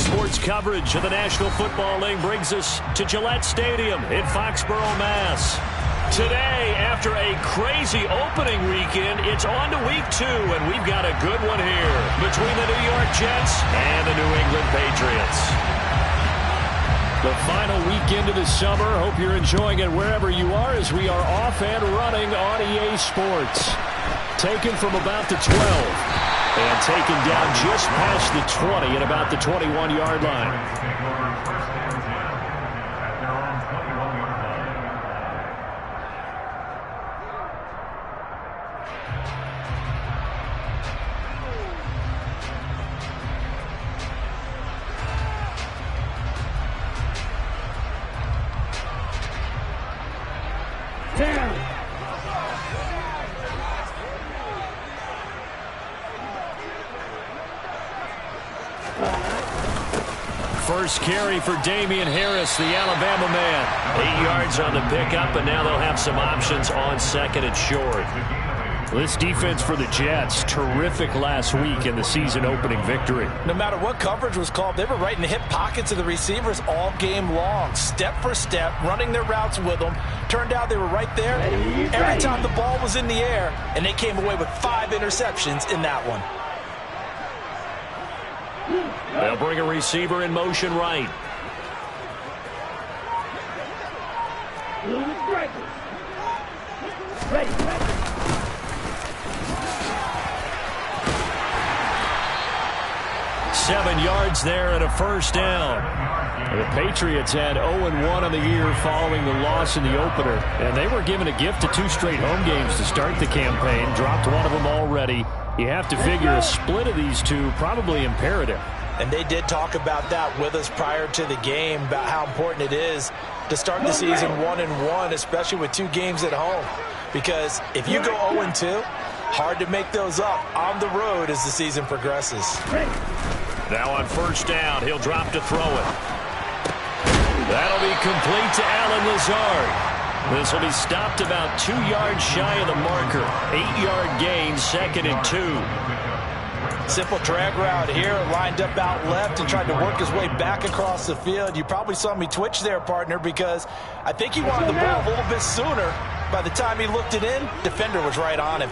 Sports coverage of the National Football League brings us to Gillette Stadium in Foxborough, Mass. Today, after a crazy opening weekend, it's on to week 2, and we've got a good one here between the New York Jets and the New England Patriots. The final weekend of the summer. Hope you're enjoying it wherever you are as we are off and running on EA Sports. Taken from about the 12 and taken down just past the 20 at about the 21-yard line. First carry for Damian Harris, the Alabama man. 8 yards on the pickup, and now they'll have some options on second and short. This defense for the Jets, terrific last week in the season-opening victory. No matter what coverage was called, they were right in the hip pockets of the receivers all game long. Step for step, running their routes with them. Turned out they were right there every time the ball was in the air, and they came away with 5 interceptions in that one. They'll bring a receiver in motion right. Ready. 7 yards there and a first down. The Patriots had 0-1 on the year following the loss in the opener, and they were given a gift of 2 straight home games to start the campaign. Dropped one of them already. You have to figure a split of these two probably imperative. And they did talk about that with us prior to the game, about how important it is to start the season 1-1, especially with 2 games at home. Because if you go 0-2, hard to make those up on the road as the season progresses. Now on first down, he'll drop to throw it. That'll be complete to Allen Lazard. This will be stopped about 2 yards shy of the marker. 8-yard gain, second and 2. Simple drag route here, lined up out left and tried to work his way back across the field. You probably saw me twitch there, partner, because I think he wanted the ball a little bit sooner. By the time he looked it in, defender was right on him.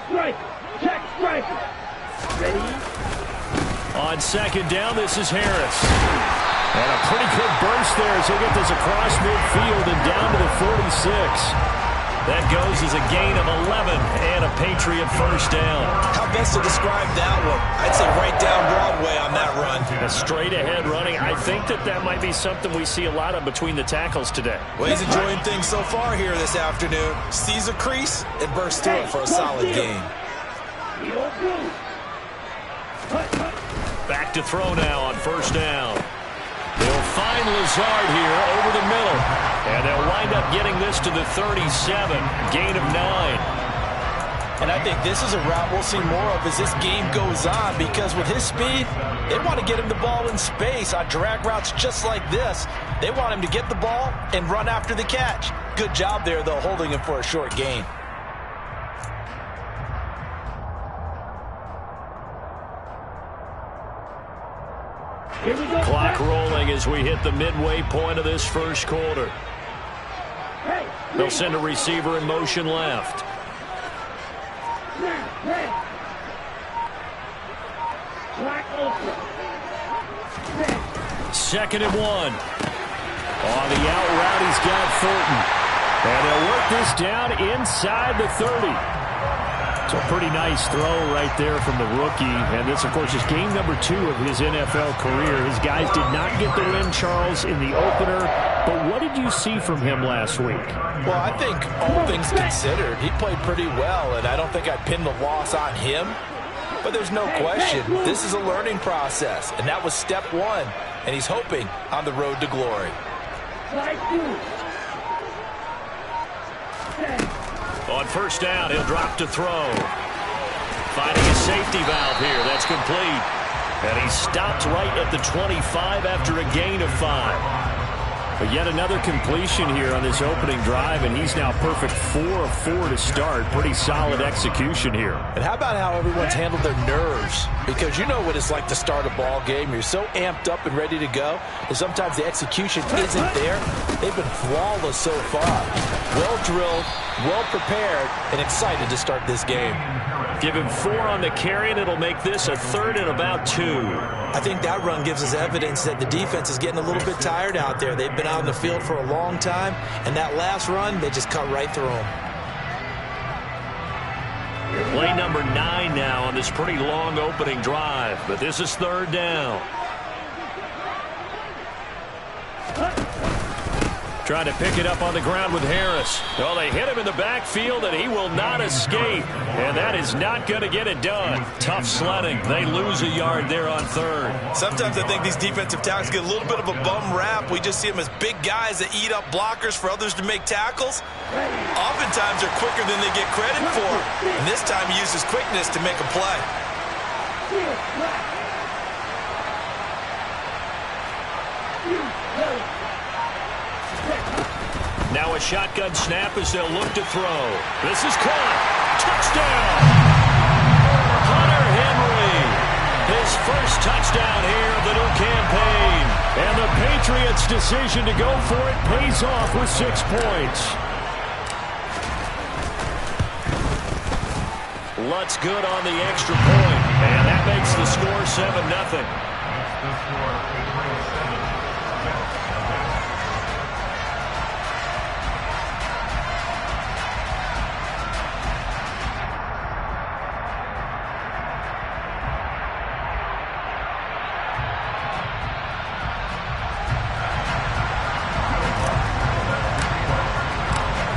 Strike, check, strike. Ready? On second down, this is Harris. And a pretty good burst there as he'll get this across midfield and down to the 46. That goes as a gain of 11 and a Patriot first down. How best to describe that one? I'd say right down Broadway on that run. A straight ahead running. I think that might be something we see a lot of between the tackles today. Well, he's enjoying things so far here this afternoon. Sees a crease and bursts through it for a solid gain. Back to throw now on first down. They'll find Lazard here over the middle. And they'll wind up getting this to the 37. Gain of 9. And I think this is a route we'll see more of as this game goes on, because with his speed, they want to get him the ball in space on drag routes just like this. They want him to get the ball and run after the catch. Good job there, though, holding him for a short gain. Clock rolling as we hit the midway point of this first quarter. They'll send a receiver in motion left. Second and 1. On the out route, he's got Fulton. And they'll work this down inside the 30. It's a pretty nice throw right there from the rookie. And this, of course, is game number 2 of his NFL career. His guys did not get the win, Charles, in the opener. But what did you see from him last week? Well, I think all things considered, he played pretty well, and I don't think I pinned the loss on him. But there's no question, this is a learning process, and that was step 1, and he's hoping on the road to glory. On first down, he'll drop to throw. Finding a safety valve here. That's complete. And he stopped right at the 25 after a gain of 5. But yet another completion here on this opening drive, and he's now perfect 4 of 4 to start. Pretty solid execution here. And how about how everyone's handled their nerves? Because you know what it's like to start a ball game. You're so amped up and ready to go, and sometimes the execution isn't there. They've been flawless so far. Well drilled, well prepared, and excited to start this game. Give him 4 on the carry, and it'll make this a 3rd and about 2. I think that run gives us evidence that the defense is getting a little bit tired out there. They've been out in the field for a long time, and that last run, they just cut right through them. Play number 9 now on this pretty long opening drive, but this is 3rd down. Trying to pick it up on the ground with Harris. Well, they hit him in the backfield, and he will not escape. And that is not going to get it done. Tough sledding. They lose a yard there on 3rd. Sometimes I think these defensive tackles get a little bit of a bum rap. We just see them as big guys that eat up blockers for others to make tackles. Oftentimes they're quicker than they get credit for. And this time he uses quickness to make a play. Now a shotgun snap as they'll look to throw. This is caught. Touchdown! Hunter Henry. His first touchdown here of the new campaign. And the Patriots' decision to go for it pays off with 6 points. Lutz good on the extra point. And that makes the score 7-0.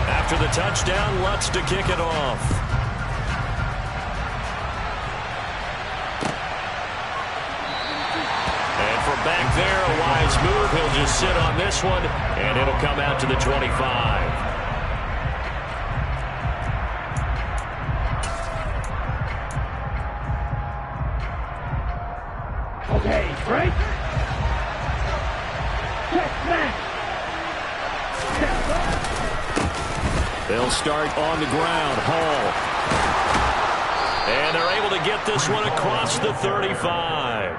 After the touchdown, Lutz to kick it off. And from back there, a wise move. He'll just sit on this one, and it'll come out to the 25. Okay, Frank. Check back. They'll start on the ground. Hall. And they're able to get this one across the 35.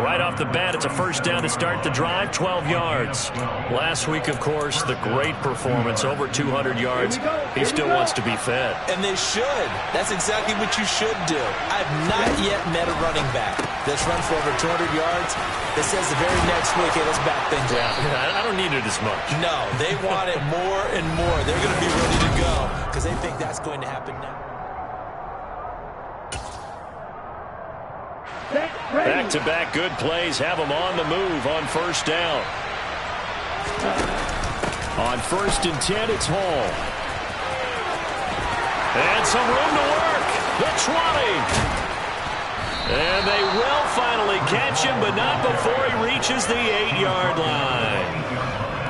Right off the bat, it's a first down to start the drive, 12 yards. Last week, of course, the great performance, over 200 yards. He still wants to be fed. And they should. That's exactly what you should do. I've not yet met a running back that's run for over 200 yards that says the very next week, hey, let's back things up. I don't need it as much. No, they want it more and more. They're going to be ready to go because they think that's going to happen now. Back-to-back good plays have them on the move on first down. On 1st and 10, it's Hall. And some room to work. The 20. And they will finally catch him, but not before he reaches the 8-yard line.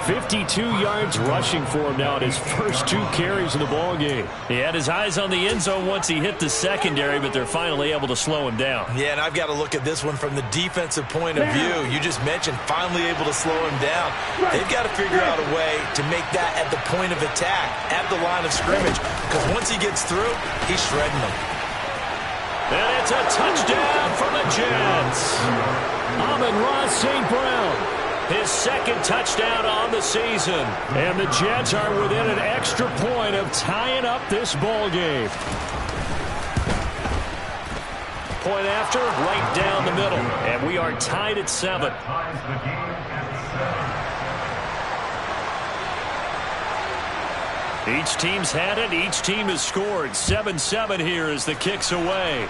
52 yards rushing for him now at his first 2 carries of the ball game. He had his eyes on the end zone once he hit the secondary, but they're finally able to slow him down. Yeah, and I've got to look at this one from the defensive point of view. You just mentioned finally able to slow him down. They've got to figure out a way to make that at the point of attack, at the line of scrimmage, because once he gets through, he's shredding them. And it's a touchdown for the Jets. Amon-Ra St. Brown. His second touchdown on the season. And the Jets are within an extra point of tying up this ball game. Point after, right down the middle. And we are tied at 7. Each team's had it. Each team has scored. 7-7 here as the kick's away.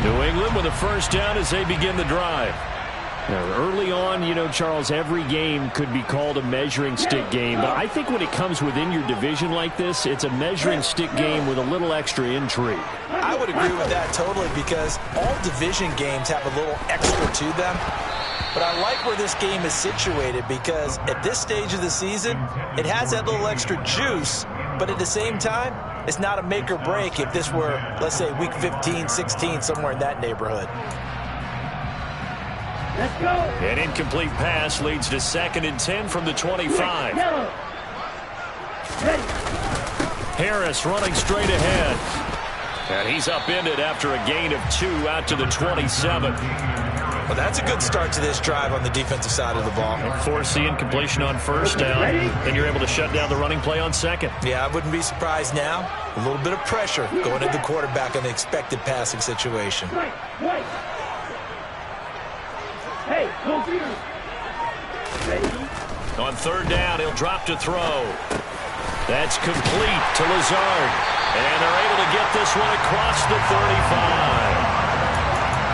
New England with a first down as they begin the drive. Now, early on, you know, Charles, every game could be called a measuring stick game. But I think when it comes within your division like this, it's a measuring stick game with a little extra intrigue. I would agree with that totally because all division games have a little extra to them. But I like where this game is situated because at this stage of the season, it has that little extra juice, but at the same time, it's not a make or break if this were, let's say, week 15, 16, somewhere in that neighborhood. Let's go. An incomplete pass leads to 2nd and 10 from the 25. Harris running straight ahead. And he's upended after a gain of 2 out to the 27. Well, that's a good start to this drive on the defensive side of the ball. Force the incompletion on 1st down. Then you're able to shut down the running play on 2nd. Yeah, I wouldn't be surprised now. A little bit of pressure going at the quarterback on the expected passing situation. Right. Hey, go for you. Ready? On 3rd down, he'll drop to throw. That's complete to Lazard. And they're able to get this one across the 35.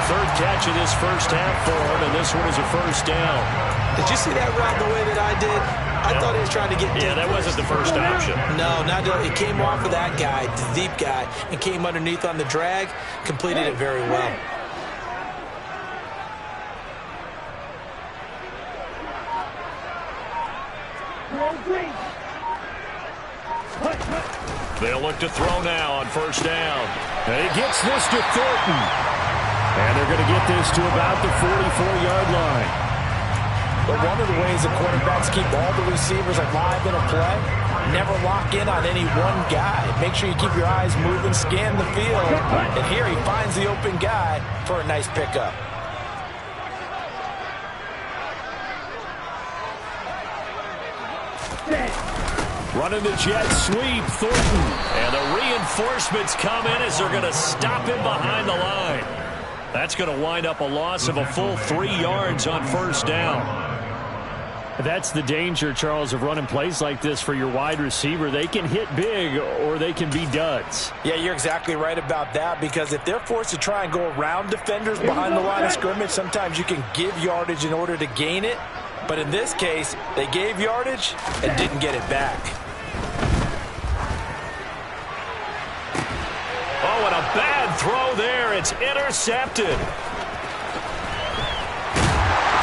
3rd catch of this first half for him, and this one is a 1st down. Did you see that route the way that I did? I thought he was trying to get deep. Yeah, that wasn't the first option. No, it came off of that guy, the deep guy, and came underneath on the drag, completed it very well. They'll look to throw now on 1st down. And he gets this to Thornton. And they're going to get this to about the 44-yard line. But one of the ways the quarterbacks keep all the receivers alive in a play, never lock in on any one guy. Make sure you keep your eyes moving, scan the field. And here he finds the open guy for a nice pickup. Running the jet sweep, Thornton. And the reinforcements come in as they're going to stop him behind the line. That's going to wind up a loss of a full 3 yards on 1st down. That's the danger, Charles, of running plays like this for your wide receiver. They can hit big or they can be duds. Yeah, you're exactly right about that, because if they're forced to try and go around defenders behind the line of scrimmage, sometimes you can give yardage in order to gain it. But in this case, they gave yardage and didn't get it back. Oh, and a bad throw there. It's intercepted.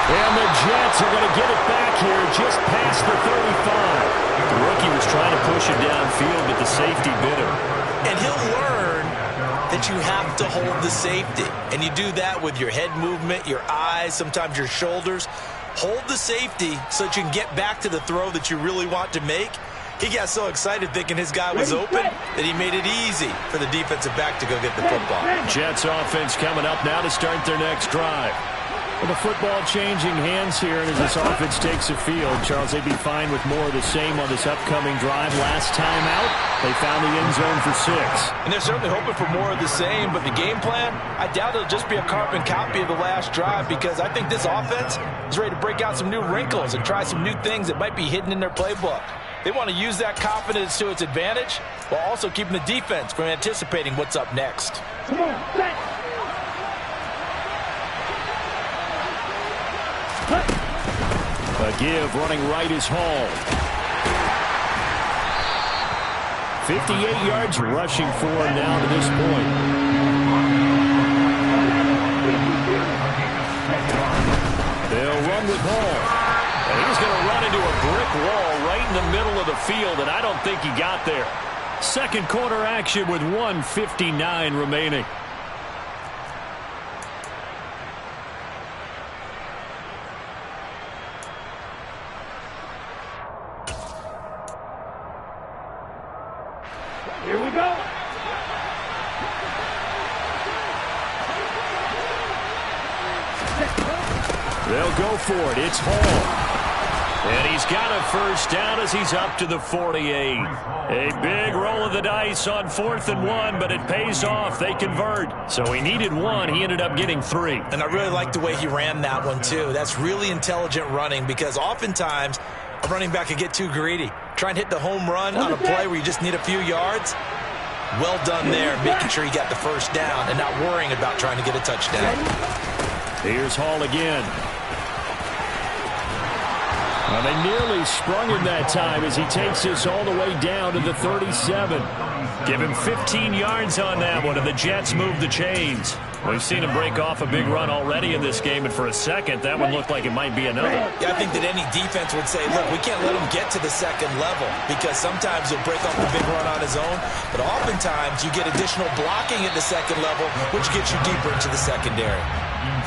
And the Jets are going to get it back here just past the 35. The rookie was trying to push it downfield, but the safety bit him. And he'll learn that you have to hold the safety. And you do that with your head movement, your eyes, sometimes your shoulders. Hold the safety so that you can get back to the throw that you really want to make. He got so excited thinking his guy was open that he made it easy for the defensive back to go get the football. Jets offense coming up now to start their next drive. With the football changing hands here, and as this offense takes the field, Charles, they'd be fine with more of the same on this upcoming drive. Last time out, they found the end zone for 6. And they're certainly hoping for more of the same, but the game plan, I doubt it'll just be a carbon copy of the last drive, because I think this offense is ready to break out some new wrinkles and try some new things that might be hidden in their playbook. They want to use that confidence to its advantage while also keeping the defense from anticipating what's up next. Come on, set. A give running right is Hall. 58 yards rushing for him now to this point. They'll run with Hall. And he's going to run into a brick wall right in the middle of the field, and I don't think he got there. Second quarter action with 1:59 remaining. Here we go. They'll go for it. It's Hall. And he's got a first down as he's up to the 48. A big roll of the dice on 4th and 1, but it pays off. They convert. So he needed 1. He ended up getting 3. And I really like the way he ran that one, too. That's really intelligent running, because oftentimes a running back can get too greedy. Try and hit the home run on a play where you just need a few yards. Well done there, making sure he got the first down and not worrying about trying to get a touchdown. Here's Hall again. Well, they nearly sprung him that time as he takes this all the way down to the 37. Give him 15 yards on that one, and the Jets move the chains. We've seen him break off a big run already in this game, and for a second, that one looked like it might be another. Yeah, I think that any defense would say, look, we can't let him get to the second level because sometimes he'll break off the big run on his own, but oftentimes you get additional blocking at the second level, which gets you deeper into the secondary.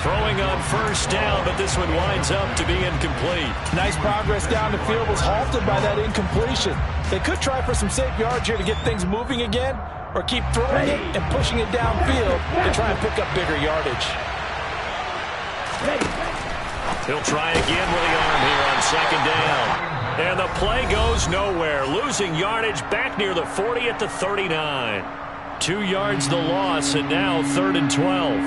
Throwing on first down, but this one winds up to be incomplete. Nice progress down the field was halted by that incompletion. They could try for some safe yards here to get things moving again, or keep throwing it and pushing it downfield to try and pick up bigger yardage. He'll try again with the arm here on second down. And the play goes nowhere, losing yardage back near the 40 at the 39. 2 yards the loss, and now 3rd and 12.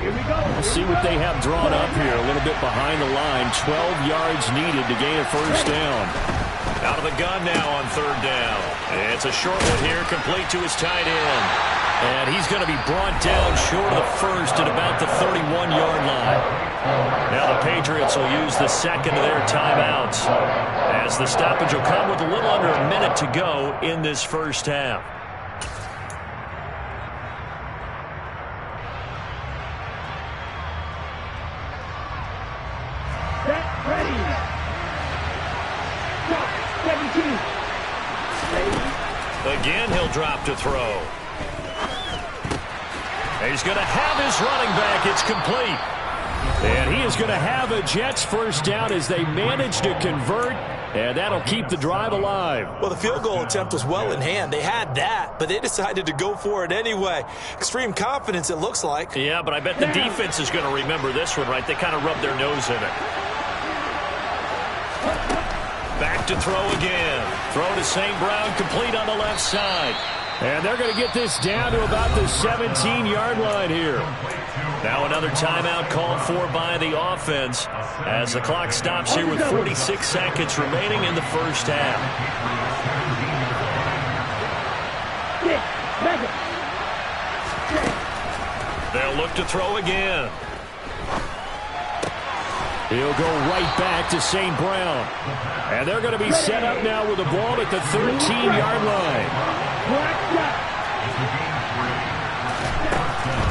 Here we go. We'll see what they have drawn up here. A little bit behind the line. 12 yards needed to gain a first down. Out of the gun now on 3rd down. It's a short one here, complete to his tight end. And he's going to be brought down short of the first at about the 31-yard line. Now the Patriots will use the second of their timeouts, as the stoppage will come with a little under a minute to go in this first half. Again, he'll drop to throw. He's going to have his running back. It's complete. And he is going to have a Jets first down as they manage to convert, and that'll keep the drive alive. Well, the field goal attempt was well in hand. They had that, but they decided to go for it anyway. Extreme confidence, it looks like. Yeah, but I bet the defense is going to remember this one, right? They kind of rubbed their nose in it. Back to throw again. Throw to St. Brown, complete on the left side. And they're going to get this down to about the 17-yard line here. Now another timeout called for by the offense as the clock stops here with 46 seconds remaining in the first half. They'll look to throw again. He'll go right back to St. Brown. And they're going to be set up now with the ball at the 13-yard line.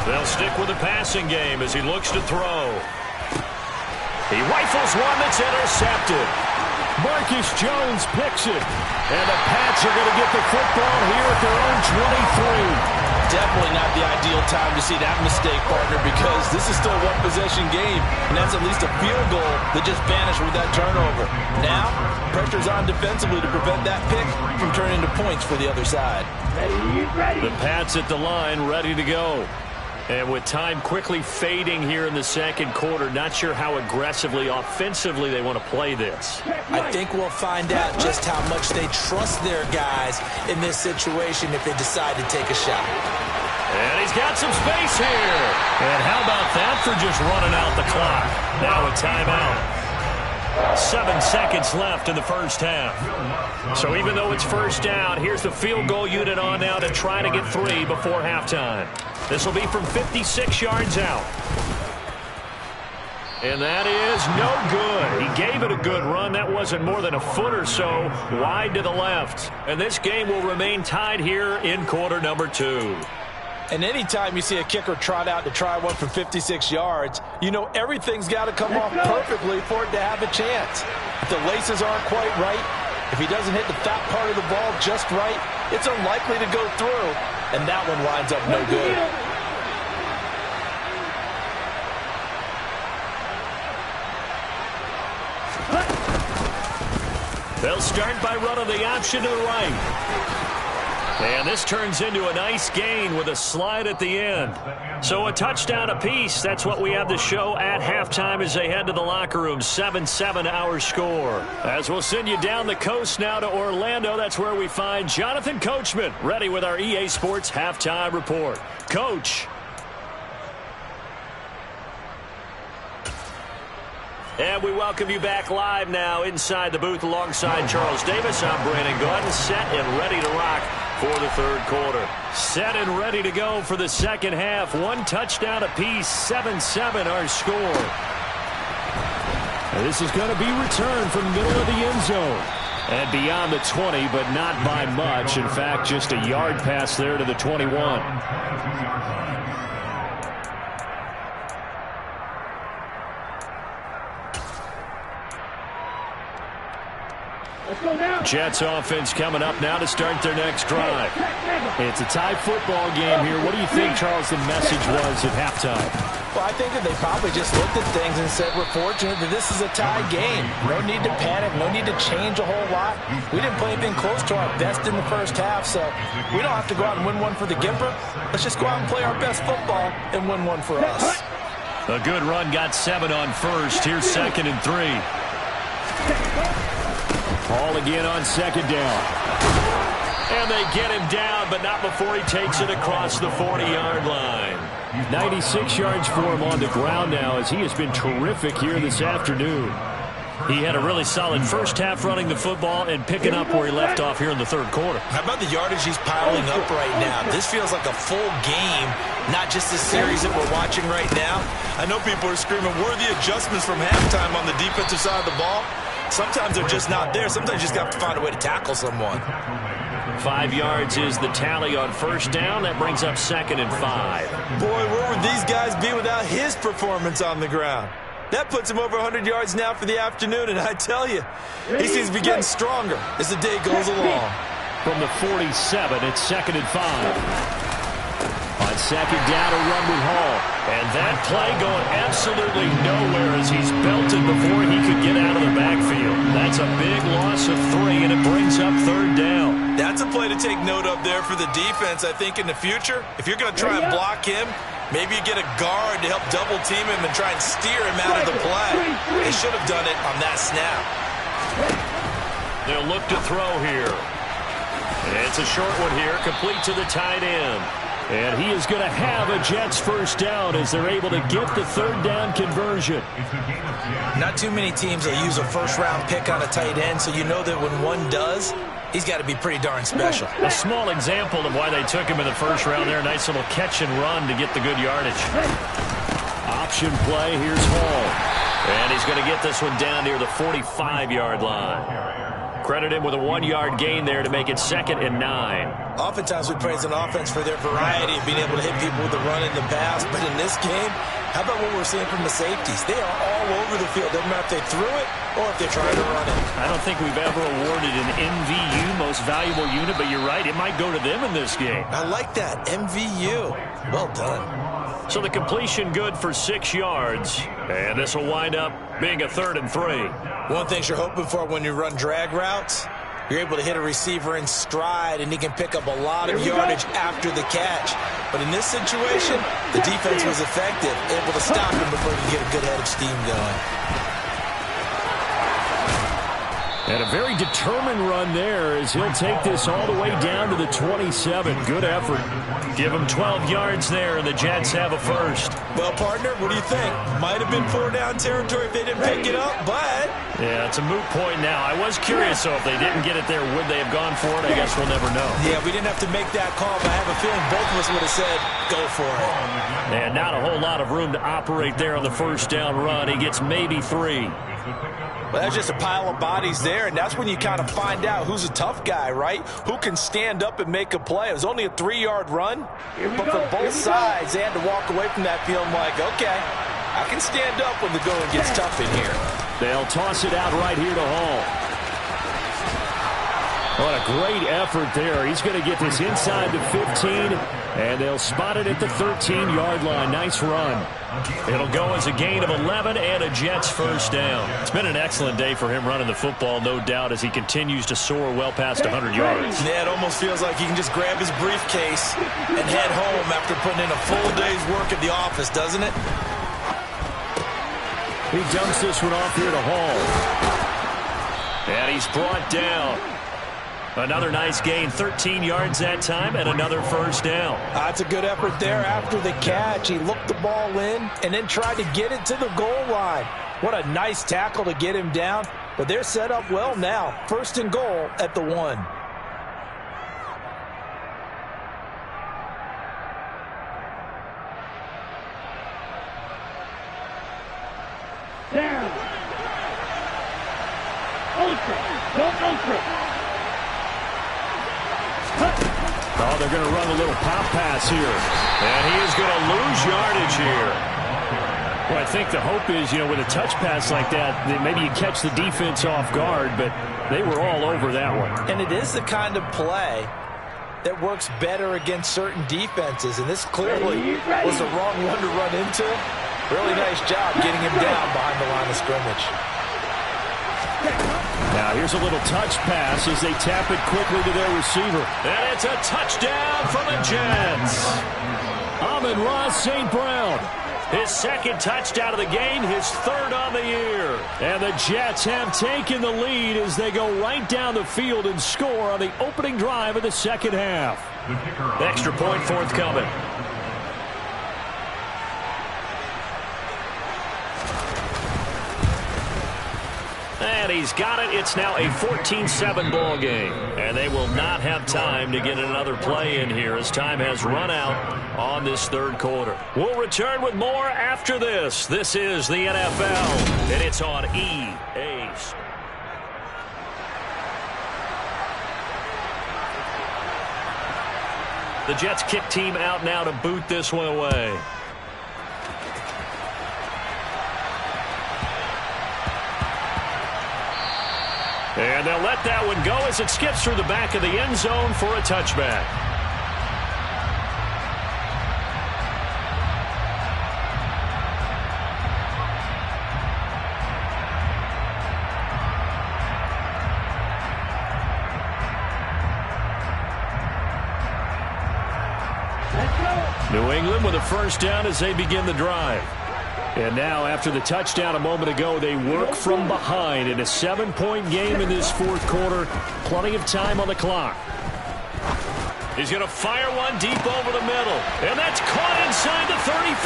They'll stick with the passing game as he looks to throw. He rifles one that's intercepted. Marcus Jones picks it. And the Pats are going to get the football here at their own 23. Definitely not the ideal time to see that mistake, partner, because this is still a one-possession game, and that's at least a field goal that just vanished with that turnover. Now, pressure's on defensively to prevent that pick from turning into points for the other side. The Pats at the line, ready to go. And with time quickly fading here in the second quarter, not sure how aggressively, offensively they want to play this. I think we'll find out just how much they trust their guys in this situation if they decide to take a shot. And he's got some space here. And how about that for just running out the clock? Now a timeout. 7 seconds left in the first half. So even though it's first down, here's the field goal unit on now to try to get 3 before halftime. This will be from 56 yards out. And that is no good. He gave it a good run. That wasn't more than a foot or so wide to the left. And this game will remain tied here in quarter number 2. And anytime you see a kicker trot out to try one from 56 yards, you know everything's got to come off perfectly for it to have a chance. If the laces aren't quite right, if he doesn't hit the fat part of the ball just right, it's unlikely to go through, and that one winds up no good. They'll start by running the option to the right. And this turns into a nice gain with a slide at the end. So a touchdown apiece. That's what we have to show at halftime as they head to the locker room. 7-7 our score. As we'll send you down the coast now to Orlando. That's where we find Jonathan Coachman ready with our EA Sports halftime report. Coach. And we welcome you back live now inside the booth alongside Charles Davis. I'm Brandon Gordon, set and ready to rock for the third quarter. Set and ready to go for the second half. 1 touchdown apiece, 7-7 our score. And this is going to be returned from the middle of the end zone. And beyond the 20, but not by much. In fact, just a yard pass there to the 21. Jets offense coming up now to start their next drive. It's a tie football game here. What do you think, Charles, the message was at halftime? Well, I think that they probably just looked at things and said, we're fortunate that this is a tie game. No need to panic. No need to change a whole lot. We didn't play anything close to our best in the first half, so we don't have to go out and win one for the Gipper. Let's just go out and play our best football and win one for us. A good run got 7 on first. Here's 2nd and 3. Ball again on 2nd down. And they get him down, but not before he takes it across the 40-yard line. 96 yards for him on the ground now, as he has been terrific here this afternoon. He had a really solid first half running the football and picking up where he left off here in the third quarter. How about the yardage he's piling up right now? This feels like a full game, not just the series that we're watching right now. I know people are screaming, worthy adjustments from halftime on the defensive side of the ball. Sometimes they're just not there. Sometimes you just have to find a way to tackle someone. 5 yards is the tally on first down. That brings up 2nd and 5. Boy, where would these guys be without his performance on the ground? That puts him over 100 yards now for the afternoon, and I tell you, he seems to be getting stronger as the day goes along. From the 47, it's 2nd and 5. On 2nd down, a run with Hall. And that play going absolutely nowhere as he's belted before he could get out of the backfield. That's a big loss of 3, and it brings up 3rd down. That's a play to take note of there for the defense, I think, in the future. If you're going to try and block him, maybe you get a guard to help double-team him and try and steer him out of the play. They should have done it on that snap. They'll look to throw here. It's a short one here, complete to the tight end. And he is going to have a Jets first down as they're able to get the 3rd down conversion. Not too many teams will use a first-round pick on a tight end, so you know that when one does, he's got to be pretty darn special. A small example of why they took him in the first round there. A nice little catch and run to get the good yardage. Option play, here's Hall. And he's going to get this one down near the 45-yard line. Credit him with a 1-yard gain there to make it 2nd and 9. Oftentimes we praise an offense for their variety of being able to hit people with the run and the pass. But in this game, how about what we're seeing from the safeties? They are all over the field. Doesn't matter if they threw it or if they're trying to run it. I don't think we've ever awarded an MVU, most valuable unit, but you're right, it might go to them in this game. I like that, MVU. Well done. So the completion good for 6 yards, and this will wind up being a 3rd and 3. One thing you're hoping for when you run drag routes, you're able to hit a receiver in stride, and he can pick up a lot of yardage after the catch. But in this situation, the defense was effective, able to stop him before he could get a good head of steam going. And a very determined run there as he'll take this all the way down to the 27. Good effort. Give him 12 yards there, and the Jets have a first. Well, partner, what do you think? Might have been 4-down territory if they didn't pick it up, but... Yeah, it's a moot point now. I was curious, so if they didn't get it there, would they have gone for it? I guess we'll never know. Yeah, we didn't have to make that call, but I have a feeling both of us would have said, go for it. And not a whole lot of room to operate there on the first down run. He gets maybe 3. Well, that's just a pile of bodies there, and that's when you kind of find out who's a tough guy, right? Who can stand up and make a play. It was only a 3-yard run, but for both sides, they had to walk away from that feeling like, okay, I can stand up when the going gets tough in here. They'll toss it out right here to Hall. What a great effort there. He's going to get this inside the 15, and they'll spot it at the 13-yard line. Nice run. It'll go as a gain of 11 and a Jets first down. It's been an excellent day for him running the football, no doubt, as he continues to soar well past 100 yards. Yeah, it almost feels like he can just grab his briefcase and head home after putting in a full day's work at the office, doesn't it? He dumps this one off here to Hall. And he's brought down. Another nice gain, 13 yards that time, and another first down. That's a good effort there after the catch. He looked the ball in and then tried to get it to the goal line. What a nice tackle to get him down. But they're set up well now. 1st and goal at the 1. Down. Olsen. Go. Oh, they're going to run a little pop pass here. And he is going to lose yardage here. Well, I think the hope is, with a touch pass like that, that maybe you catch the defense off guard, but they were all over that one. And it is the kind of play that works better against certain defenses, and this clearly was the wrong one to run into. Really nice job getting him down behind the line of scrimmage. Now here's a little touch pass as they tap it quickly to their receiver. And it's a touchdown for the Jets. Amon-Ra St. Brown. His second touchdown of the game, his third on the year. And the Jets have taken the lead as they go right down the field and score on the opening drive of the second half. Extra point forthcoming. And he's got it. It's now a 14-7 ball game. And they will not have time to get another play in here as time has run out on this third quarter. We'll return with more after this. This is the NFL, and it's on EA. The Jets kick team out now to boot this one away. And they'll let that one go as it skips through the back of the end zone for a touchback. New England with a first down as they begin the drive. And now, after the touchdown a moment ago, they work from behind in a 7-point game in this fourth quarter. Plenty of time on the clock. He's going to fire one deep over the middle. And that's caught inside the 35.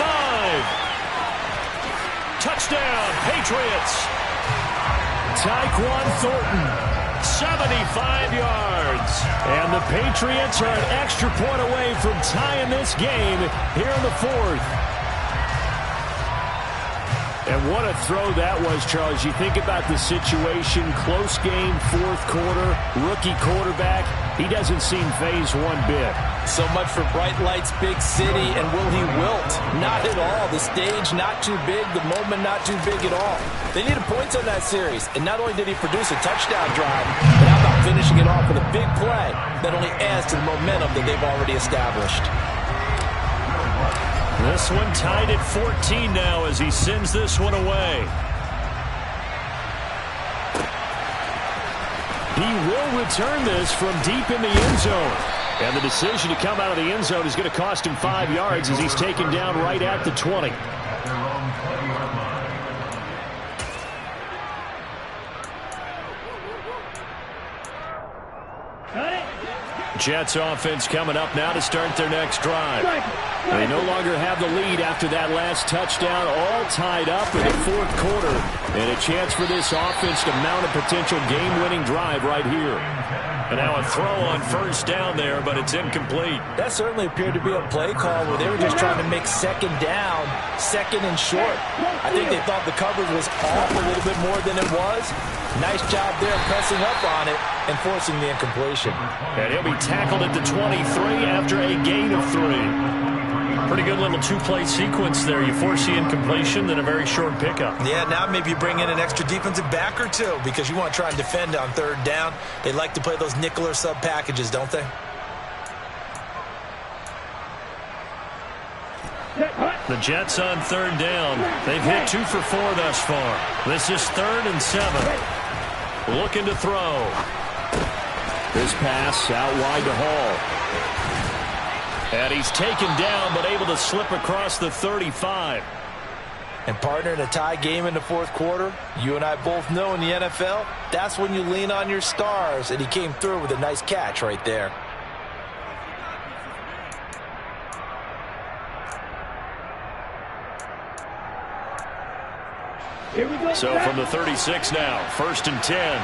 Touchdown, Patriots. Tyquan Thornton, 75 yards. And the Patriots are an extra point away from tying this game here in the fourth. And what a throw that was, Charles. You think about the situation, close game, fourth quarter, rookie quarterback. He doesn't seem fazed one bit. So much for bright lights, big city, and will he wilt? Not at all. The stage not too big, the moment not too big at all. They needed points on that series, and not only did he produce a touchdown drive, but how about finishing it off with a big play that only adds to the momentum that they've already established. This one tied at 14 now as he sends this one away. He will return this from deep in the end zone. And the decision to come out of the end zone is going to cost him 5 yards as he's taken down right at the 20. Jets offense coming up now to start their next drive. They no longer have the lead after that last touchdown, all tied up in the fourth quarter. And a chance for this offense to mount a potential game-winning drive right here. And now a throw on first down there, but it's incomplete. That certainly appeared to be a play call where they were just trying to make second down, second and short. I think they thought the coverage was off a little bit more than it was. Nice job there pressing up on it and forcing the incompletion. And he'll be tackled at the 23 after a gain of 3. Pretty good little two-play sequence there. You force the incompletion, then a very short pickup. Yeah, now maybe you bring in an extra defensive back or two because you want to try and defend on third down. They like to play those nickel or sub packages, don't they? The Jets on third down. They've hit 2 for 4 thus far. This is 3rd and 7. Looking to throw. This pass out wide to Hall. And he's taken down, but able to slip across the 35. And partner, in a tie game in the fourth quarter, you and I both know in the NFL, that's when you lean on your stars. And he came through with a nice catch right there. So from the 36 now, 1st and 10.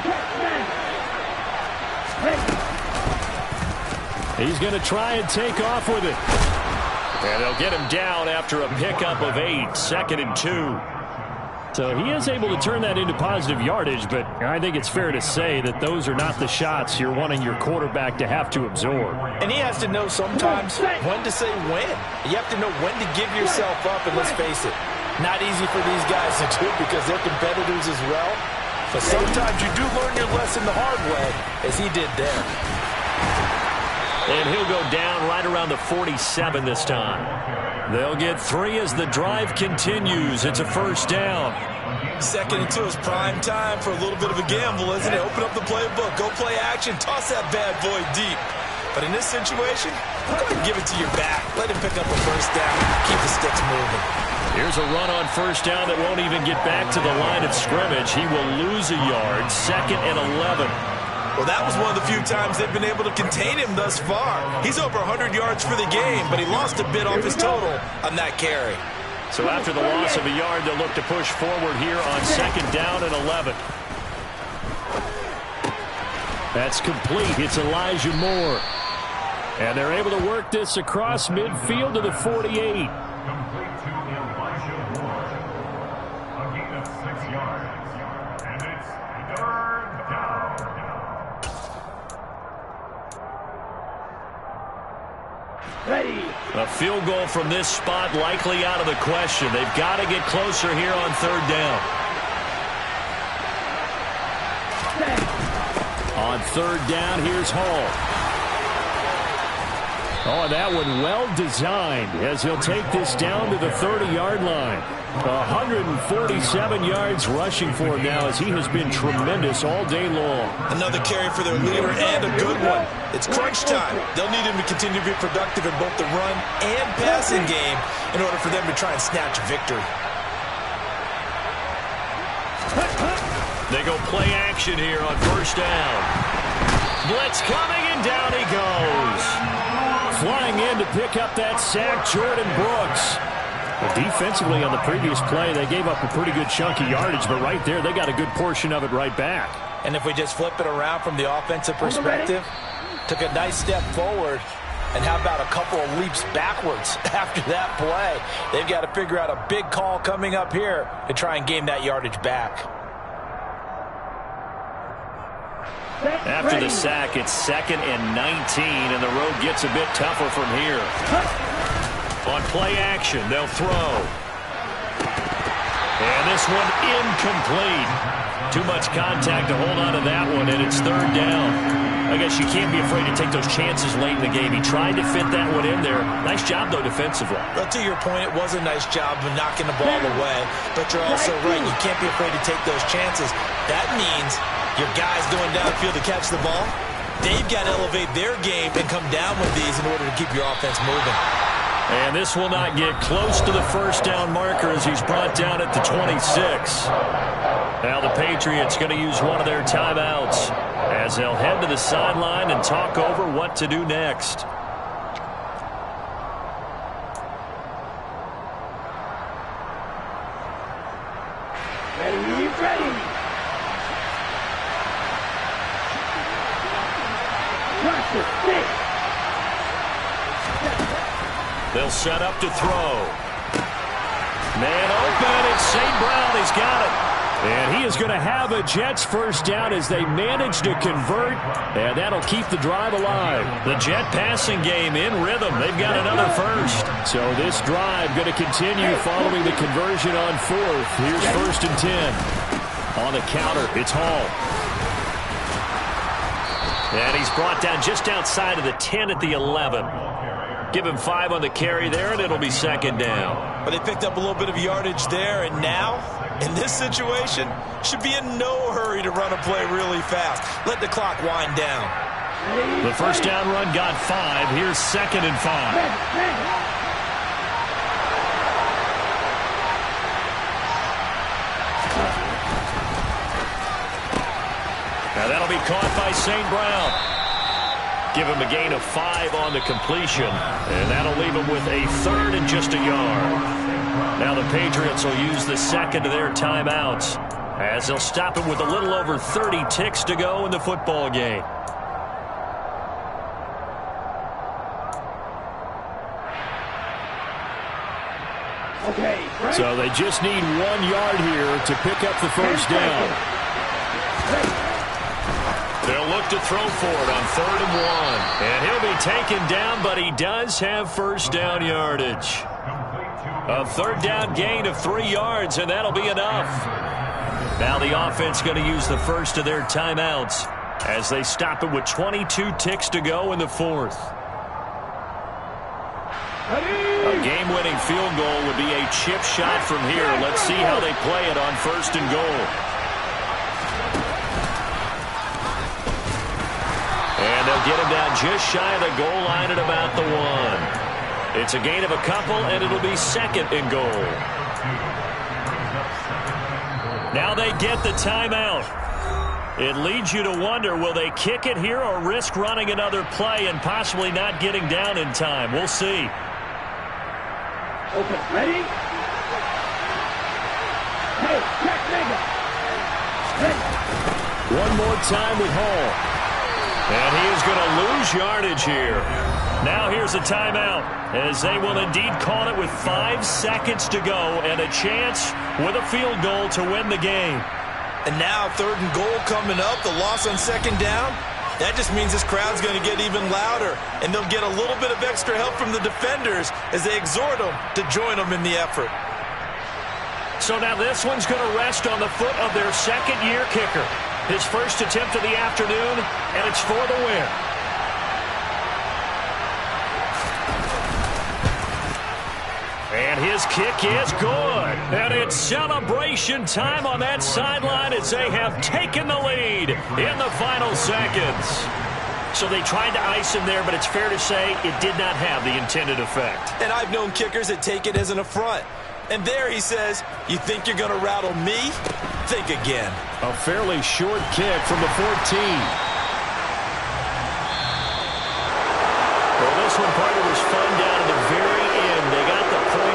He's going to try and take off with it. And they'll get him down after a pickup of 8, 2nd and 2. So he is able to turn that into positive yardage, but I think it's fair to say that those are not the shots you're wanting your quarterback to have to absorb. And he has to know sometimes when to say when. You have to know when to give yourself up, and let's face it, not easy for these guys to do because they're competitors as well. But sometimes you do learn your lesson the hard way, as he did there. And he'll go down right around the 47 this time. They'll get 3 as the drive continues. It's a first down. 2nd and 2 is prime time for a little bit of a gamble, isn't it? Open up the playbook, go play action, toss that bad boy deep. But in this situation, go ahead and give it to your back. Let him pick up a first down. Keep the sticks moving. Here's a run on first down that won't even get back to the line of scrimmage. He will lose a yard. 2nd and 11. Well, that was one of the few times they've been able to contain him thus far. He's over 100 yards for the game, but he lost a bit off his total on that carry. So after the loss of a yard, they'll look to push forward here on 2nd down and 11. That's complete. It's Elijah Moore. And they're able to work this across midfield to the 48. A field goal from this spot likely out of the question. They've got to get closer here on 3rd down. On 3rd down, here's Hall. Oh, that one well designed as he'll take this down to the 30-yard line. 147 yards rushing for him now as he has been tremendous all day long. Another carry for their leader and a good one. It's crunch time. They'll need him to continue to be productive in both the run and passing game in order for them to try and snatch victory. They go play action here on first down. Blitz coming, and down he goes. Flying in to pick up that sack, Jordan Brooks. Well, defensively on the previous play, they gave up a pretty good chunk of yardage, but right there, they got a good portion of it right back. And if we just flip it around from the offensive perspective, took a nice step forward, and how about a couple of leaps backwards after that play? They've got to figure out a big call coming up here to try and gain that yardage back. After the sack, it's 2nd and 19, and the road gets a bit tougher from here. On play action, they'll throw. And this one incomplete. Too much contact to hold on to that one, and it's 3rd down. I guess you can't be afraid to take those chances late in the game. He tried to fit that one in there. Nice job, though, defensively. Well, to your point, it was a nice job of knocking the ball away. But you're also right. You can't be afraid to take those chances. That means your guys going downfield to catch the ball, they've got to elevate their game and come down with these in order to keep your offense moving. And this will not get close to the first down marker as he's brought down at the 26. Now the Patriots going to use one of their timeouts as they'll head to the sideline and talk over what to do next. Ready. Watch the stick. They'll set up to throw. Man open, it's St. Brown. He's got it. And he is going to have a Jets first down as they manage to convert, and that'll keep the drive alive. The Jet passing game in rhythm. They've got another first. So this drive going to continue following the conversion on 4th. Here's 1st and 10. On the counter, it's Hall. And he's brought down just outside of the 10 at the 11. Give him 5 on the carry there, and it'll be 2nd down. But they picked up a little bit of yardage there, and now, in this situation, should be in no hurry to run a play really fast. Let the clock wind down. The first down run got 5. Here's 2nd and 5. Now that'll be caught by St. Brown. Give him a gain of 5 on the completion, and that'll leave him with a 3rd and just a yard. Now the Patriots will use the second of their timeouts as they'll stop him with a little over 30 ticks to go in the football game. Okay, right. So they just need 1 yard here to pick up the first down. They'll look to throw for it on 3rd and 1. And he'll be taken down, but he does have first down yardage. A 3rd down gain of 3 yards, and that'll be enough. Now the offense going to use the first of their timeouts as they stop it with 22 ticks to go in the 4th. A game-winning field goal would be a chip shot from here. Let's see how they play it on 1st and goal. And they'll get him down just shy of the goal line at about the 1. It's a gain of a couple, and it'll be 2nd and goal. Now they get the timeout. It leads you to wonder, will they kick it here or risk running another play and possibly not getting down in time? We'll see. Okay, ready? Hey, check nigga. Ready. One more time with Hall. And he is going to lose yardage here. Now here's a timeout, as they will indeed call it with 5 seconds to go and a chance with a field goal to win the game. And now 3rd and goal coming up, the loss on 2nd down. That just means this crowd's going to get even louder, and they'll get a little bit of extra help from the defenders as they exhort them to join them in the effort. So now this one's going to rest on the foot of their 2nd-year kicker. His first attempt of the afternoon, and it's for the win. And his kick is good. And it's celebration time on that sideline as they have taken the lead in the final seconds. So they tried to ice him there, but it's fair to say it did not have the intended effect. And I've known kickers that take it as an affront. And there he says, you think you're going to rattle me? Think again. A fairly short kick from the 14. Well, this one, partner, was fun down to the very